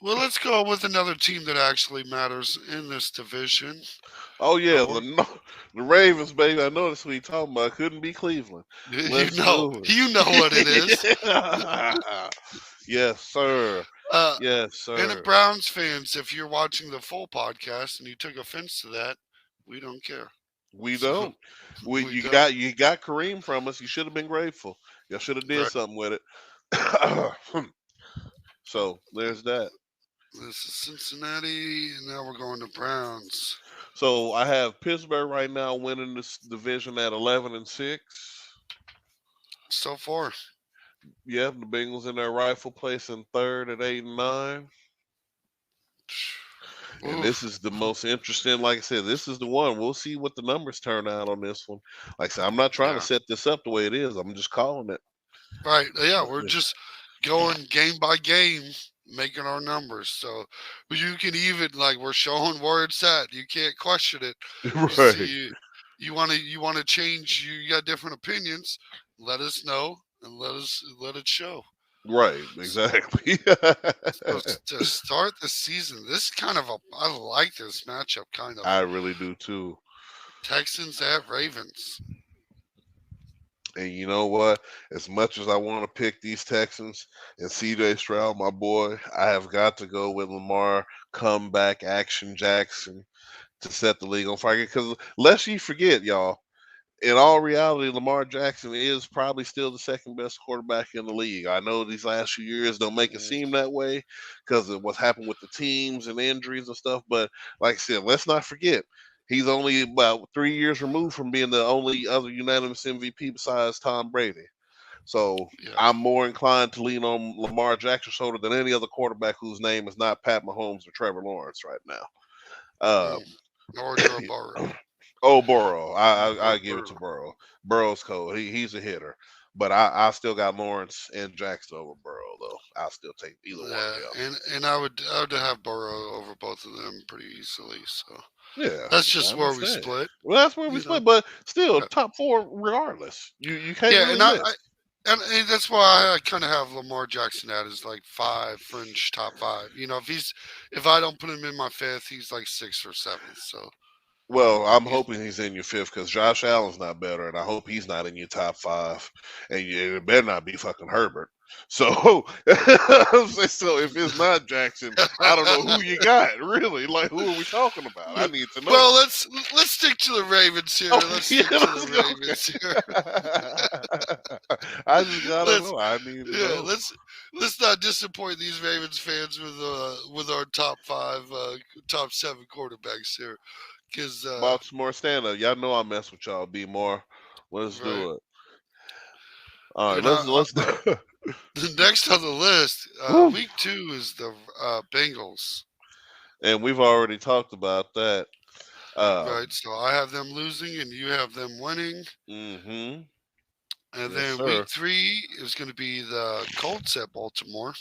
Well, let's go with another team that actually matters in this division. Oh yeah, Or the Ravens, baby. I know that's what you talking about. Couldn't be Cleveland. you Let's know, do you know what it is. it. Yes, sir. Uh, Yes, and the sir. Browns fans, if you're watching the full podcast and you took offense to that, we don't care. We So don't. We we don't. you got Kareem from us. You should have been grateful. Y'all should have did Right. something with it. So there's that. This is Cincinnati, and now we're going to Browns. So I have Pittsburgh right now winning this division at 11-6. So far, Yep, the Bengals in their rightful place in third at 8-9. And this oof. is the most interesting. Like I said, this is the one. We'll see what the numbers turn out on this one. Like I said, I'm not trying to Yeah. set this up the way it is. I'm just calling it. Right. Yeah, But we're just going game by game, making our numbers. So you can even like we're showing where it's at. You can't question it. You right, see, you want to change. You got different opinions. Let us know and let it show. right, So, exactly. so to start the season, this kind of a I like this matchup. Kind of I really do too. Texans at Ravens. And you know what? As much as I want to pick these Texans and CJ Stroud, my boy, I have got to go with Lamar comeback action Jackson to set the league on fire. Because lest you forget, y'all, in all reality, Lamar Jackson is probably still the second best quarterback in the league. I know these last few years don't make it Mm, seem that way because of what's happened with the teams and injuries and stuff. But like I said, let's not forget. He's only about 3 years removed from being the only other unanimous MVP besides Tom Brady. So yeah. I'm more inclined to lean on Lamar Jackson's shoulder than any other quarterback whose name is not Pat Mahomes or Trevor Lawrence right now. Mm. Or Joe Um, Burrow. Oh, Burrow. I Or give it to Burrow. Burrow. Burrow's cold. He's a hitter. But I still got Lawrence and Jackson over Burrow though. I'll still take either one of Yeah, them. and I would have Burrow over both of them pretty easily. So Yeah, that's I just where we understand. split. Well, that's where we You know. split, but still Yeah, top four regardless. You can't yeah, really and I, miss. I and that's why I kind of have Lamar Jackson at is like five fringe top five. You know, if I don't put him in my fifth, he's like sixth or seventh. So Well, I'm he's hoping he's in your fifth because Josh Allen's not better, and I hope he's not in your top five. And it better not be fucking Herbert. So, so if it's not Jackson, I don't know who you got. Really, like who are we talking about? I need to know. well, let's stick to the Ravens here. Oh, Let's yeah, stick to the let's go. Okay. Ravens here. I just gotta let's know. I need to Yeah, know. let's not disappoint these Ravens fans with our top five, top seven quarterbacks here, because Baltimore stand up. Y'all know I mess with y'all. Be more. Let's right. do it. All right, And let's do. the next on the list, Whew. week two is the Bengals. And we've already talked about that. Right, so I have them losing and you have them winning. Mm-hmm. And Yes, then week sir. three is going to be the Colts at Baltimore.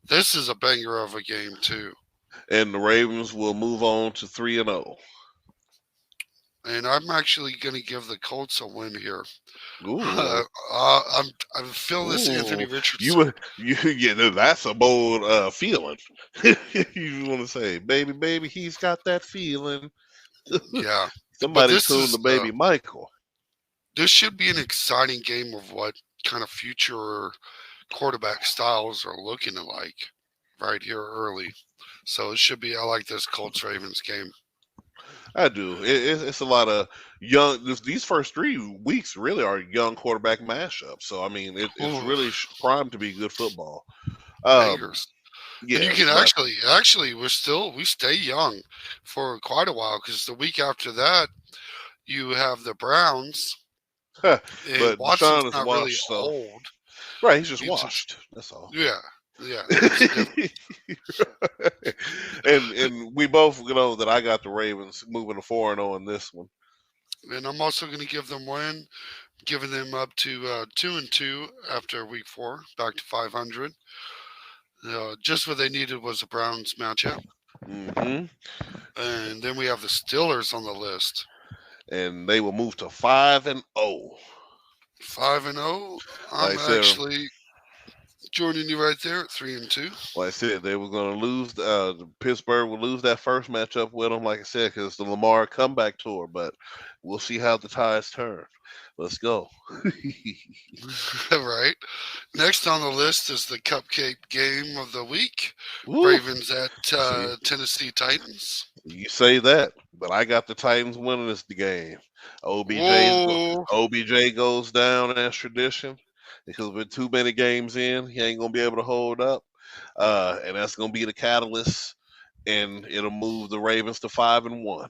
This is a banger of a game too. And the Ravens will move on to 3-0. And I'm actually going to give the Colts a win here. Ooh, I'm feeling this Anthony ooh, Richardson. yeah, that's a bold feeling. You want to say, baby, he's got that feeling. Yeah, but Somebody this tuned is the baby Michael. this should be an exciting game of what kind of future quarterback styles are looking like right here early. So it should be. I like this Colts Ravens game. I do. It's a lot of young. These first 3 weeks really are young quarterback mashups. So I mean, it's Ooh, really primed to be good football. Um, bangers. And you yes, can but actually we stay young for quite a while because the week after that you have the Browns and but Watson's Deshaun is not really washed, so old. right, he's just He's just washed. That's all. yeah, yeah. It's a different. And we both know that I got the Ravens moving to 4-0 in this one. And I'm also going to give them win, giving them up to 2-2 after week four, back to 500. Just what they needed was a Browns matchup, Hmm. and then we have the Steelers on the list, And they will move to 5-0. 5-0. Like I'm I said, actually Joining you right there at 3-2. Like I said, they were going to lose. Pittsburgh will lose that first matchup with them, like I said, because the Lamar comeback tour. But we'll see how the tides turn. Let's go. Right. Next on the list is the cupcake game of the week. Woo. Ravens at See, Tennessee Titans. you say that, but I got the Titans winning this game. Whoa. OBJ goes down as tradition because with too many games in, he ain't gonna be able to hold up, and that's gonna be the catalyst, and it'll move the Ravens to 5-1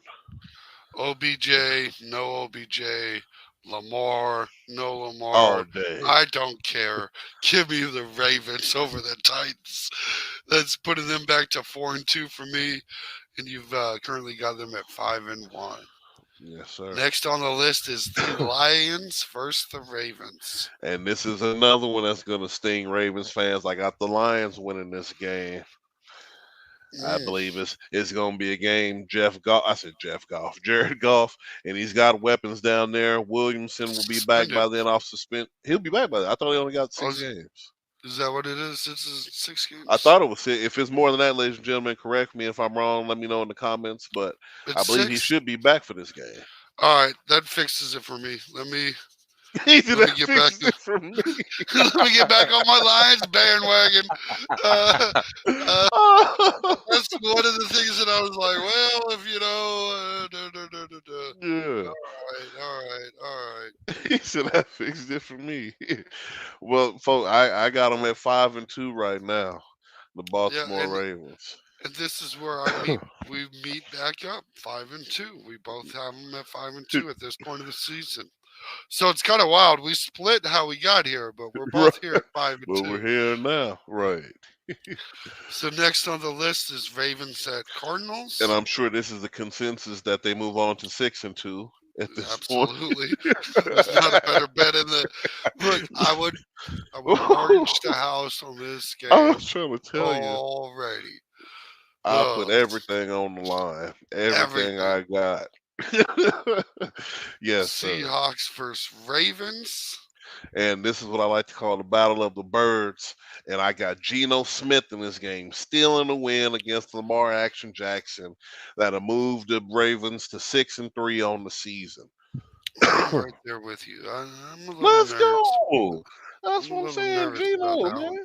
OBJ, no OBJ. Lamar, no all Lamar. day. I don't care. Give me the Ravens over the Titans. That's putting them back to 4-2 for me, and you've currently got them at 5-1. Yes, sir. Next on the list is the Lions versus the Ravens. And this is another one that's gonna sting Ravens fans. I got the Lions winning this game. I Mm, believe it's going to be a game. Jeff Goff, I said Jeff Goff, Jared Goff, and he's got weapons down there. Williamson will be back suspended. by then off suspension. He'll be back by then. I thought he only got Oh, 6 games. is that what it is? This is 6 I games. thought it was 6. If it's more than that, ladies and gentlemen, correct me if I'm wrong. Let me know in the comments. But I It's believe he 6. should be back for this game. All right, that fixes it for me. Let me He did let me that get back. fixes it for me. Let me get back on my Lions bandwagon. Uh, uh, that's one of the things that I was like, well, if you know, Yeah. all right, all right. He said that fixed it for me. Well, folks, I got them at 5-2 right now. The Yeah, Baltimore Ravens. and this is where I meet. We meet back up 5-2. We both have them at 5-2 at this point of the season. So it's kind of wild. We split how we got here, but we're Right. both here at five and Well, we're two. here now. Right. So next on the list is Ravens at And Cardinals. I'm sure this is the consensus that they move on to 6-2 at this point. Absolutely, there's not a better bet in the. Look, I would mortgage the house on this I game was trying to tell you. already. I put Oh, everything on the line. Everything everything. I got. Yes, sir. Seahawks versus Ravens. And this is what I like to call the battle of the birds. And I got Geno Smith in this game, stealing the win against Lamar Action Jackson that'll move the Ravens to 6-3 on the season. I'm right there with you. I'm a little Let's nervous. go. That's I'm a what I'm little saying, nervous about Geno, that one. man.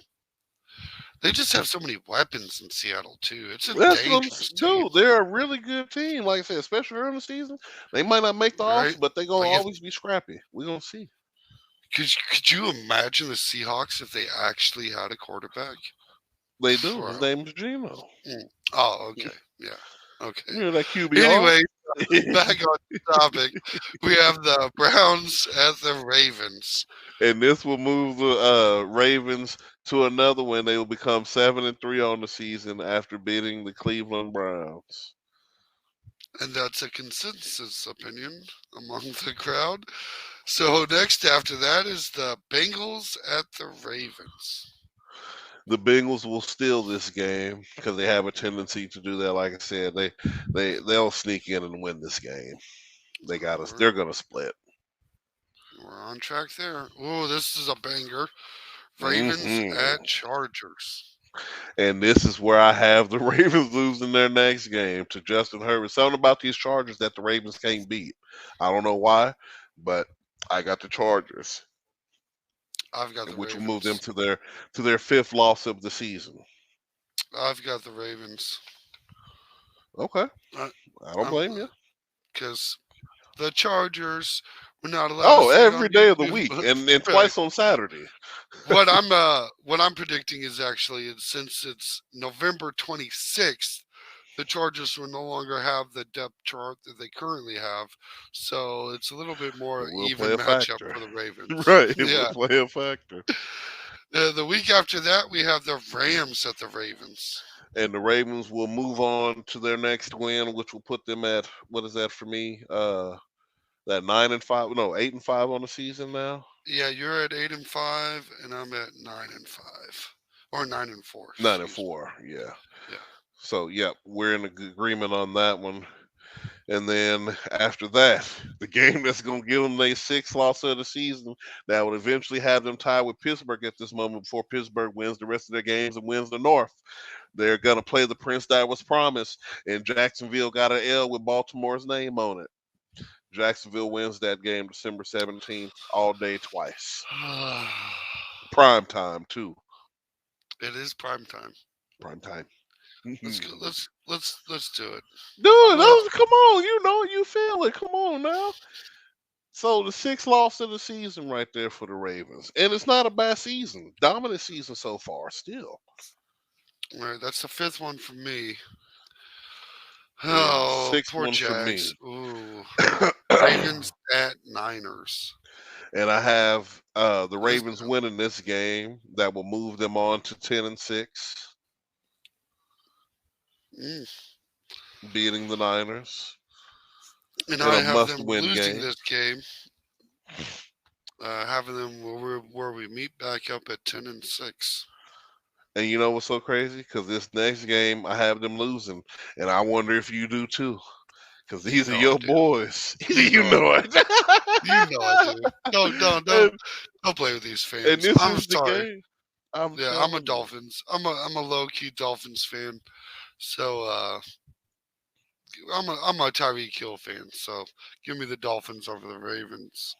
They just have so many weapons in Seattle too. It's a That's what I'm dangerous team, dude. They're a really good team. Like I said, especially early in the season. They might not make the right? offs, but they're gonna Like if always be scrappy. We're gonna see. could you imagine the Seahawks if they actually had a quarterback? They do. His Wow. name is Geno. Mm. Oh, okay. Yeah. Okay. You know that QBR? Anyway, back on topic, we have the Browns at the Ravens. And this will move the Ravens to another win. They will become 7-3 on the season after beating the Cleveland Browns. And that's a consensus opinion among the crowd. So next after that is the Bengals at the Ravens. The Bengals will steal this game because they have a tendency to do that. Like I said, they'll sneak in and win this game. They got us. We're, They're gonna split. we're on track there. Oh, this is a banger. Ravens Hmm. at Chargers. And this is where I have the Ravens losing their next game to Justin Herbert. Something about these Chargers that the Ravens can't beat. I don't know why, but I got the Chargers, I've got the which will move them Ravens. to their fifth loss of the season. I've got the Ravens. Okay, I, I don't I'm blame you. because the Chargers were not allowed to Oh, see it every on day of the YouTube. week, But and right. twice on Saturday. What I'm predicting is actually since it's November 26th, the Chargers will no longer have the depth chart that they currently have, so it's a little bit It more will play even a matchup factor, for the Ravens. right? It will Yeah. play a factor. The week after that, we have the Rams at the Ravens. And the Ravens will move on to their next win, which will put them at what is that for me? That 9-5, no 8-5 on the season now. Yeah, you're at 8-5, and I'm at 9-5, or 9-4. Nine and Excuse me. four, yeah. Yeah. So, yep, we're in agreement on that one. And then after that, the game that's going to give them their sixth loss of the season, that would eventually have them tied with Pittsburgh at this moment before Pittsburgh wins the rest of their games and wins the North. They're going to play the Prince that was promised, and Jacksonville got an L with Baltimore's name on it. Jacksonville wins that game December 17th, all day twice. Prime time, too. It is prime time. Prime time. Let's go. Do Let's do it. it. Well, Come on. You know, you feel it. Come on now. So the sixth loss of the season right there for the Ravens. And it's not a bad season. Dominant season so far still. all right, that's the fifth one for me. And Oh, sixth poor one for Jags. me. Ooh, Ravens at Niners. And I have the This, Ravens winning this game that will move them on to 10-6, mm. beating the Niners And in I a have them must-win losing game. this game. Having them where we meet back up at 10-6. And you know what's so crazy? Because this next game, I have them losing. And I wonder if you do too. Because You these are know I your do. boys. You You know I know do. it. You know I do. Don't and, don't play with these and fans. this I'm is the sorry. game. I'm Yeah, I'm a telling you. Dolphins. I'm a low key Dolphins fan. So I'm a Tyreek Hill fan. So give me the Dolphins over the Ravens.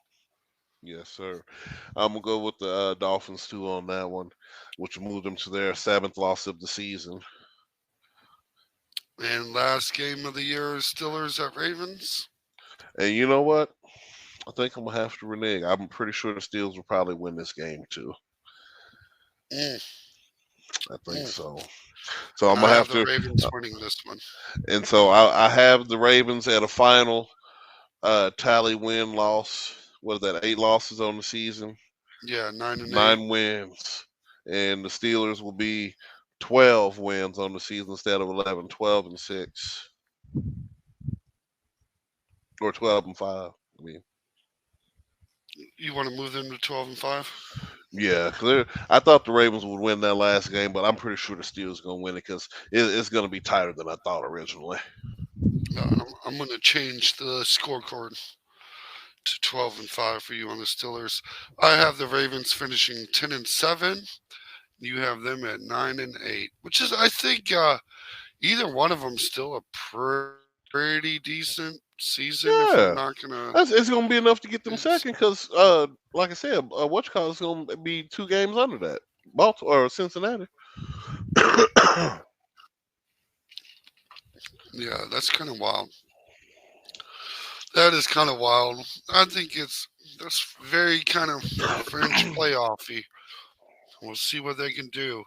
Yes, sir. I'm going to go with the Dolphins too on that one, which will move them to their seventh loss of the season. And last game of the year is Steelers at Ravens. And you know what? I think I'm going to have to renege. I'm pretty sure the Steelers will probably win this game too. Mm, I think mm. so. So I'm And going I to have have the to. Ravens winning this one. And so I have the Ravens at a final tally win loss. What is that? 8 losses on the season, Yeah, 9-8. 9 wins, and the Steelers will be 12 wins on the season instead of 11, 12-6, or 12-5. I mean, You want to move them to 12-5? yeah, I thought the Ravens would win that last game, but I'm pretty sure the Steelers going to win it because it's going to be tighter than I thought originally. I'm going to change the scorecard to 12-5 for you on the Steelers. I have the Ravens finishing 10-7. You have them at 9-8, which is, I think, either one of them still a pretty decent season. If I'm Yeah, not gonna, it's going to be enough to get them it's second because, like I said, what you call is going to be 2 games under that. Baltimore or Cincinnati. yeah, that's kind of wild. That is kind of wild. I think that's very kind of fringe playoffy. We'll see what they can do.